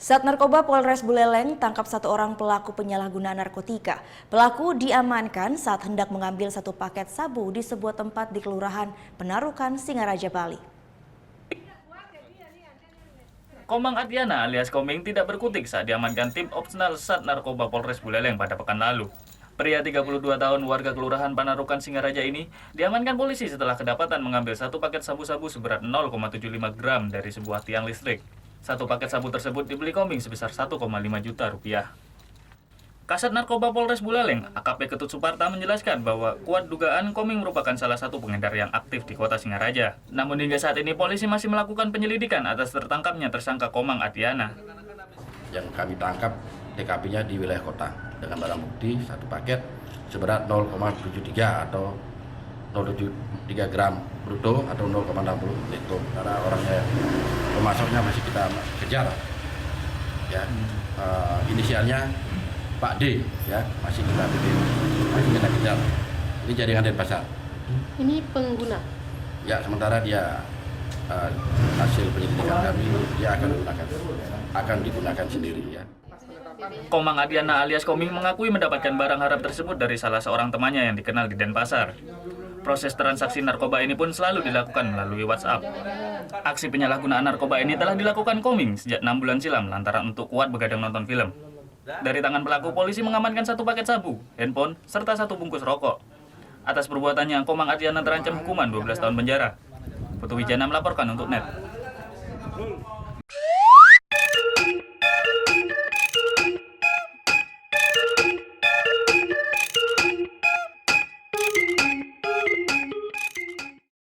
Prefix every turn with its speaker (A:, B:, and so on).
A: Sat Narkoba Polres Buleleng tangkap satu orang pelaku penyalahgunaan narkotika. Pelaku diamankan saat hendak mengambil satu paket sabu di sebuah tempat di Kelurahan Penarukan, Singaraja, Bali.
B: Komang Adiana alias Koming tidak berkutik saat diamankan tim opsional Sat Narkoba Polres Buleleng pada pekan lalu. Pria 32 tahun warga Kelurahan Panarukan, Singaraja ini diamankan polisi setelah kedapatan mengambil satu paket sabu-sabu seberat 0,75 gram dari sebuah tiang listrik. Satu paket sabu tersebut dibeli Koming sebesar 1,5 juta rupiah. Kasat Narkoba Polres Buleleng, AKP Ketut Suparta menjelaskan bahwa kuat dugaan Koming merupakan salah satu pengedar yang aktif di kota Singaraja. Namun hingga saat ini polisi masih melakukan penyelidikan atas tertangkapnya tersangka Komang Adiana.
C: Yang kami tangkap TKP-nya di wilayah kota dengan barang bukti satu paket seberat 0,73 atau 0,73 gram bruto atau 0,60 neto. Karena orangnya pemasoknya masih kita kejar, ya. Inisialnya Pak D, ya, masih kita kejar. Ini jaringan Denpasar.
D: Ini pengguna?
C: Ya, sementara dia hasil penyelidikan kami dia akan digunakan sendiri, ya.
B: Komang Adiana alias Koming mengakui mendapatkan barang haram tersebut dari salah seorang temannya yang dikenal di Denpasar. Proses transaksi narkoba ini pun selalu dilakukan melalui WhatsApp. Aksi penyalahgunaan narkoba ini telah dilakukan Koming sejak 6 bulan silam lantaran untuk kuat begadang nonton film. Dari tangan pelaku, polisi mengamankan satu paket sabu, handphone, serta satu bungkus rokok. Atas perbuatannya, Komang Adiana terancam hukuman 12 tahun penjara. Putu Wijana melaporkan untuk NET.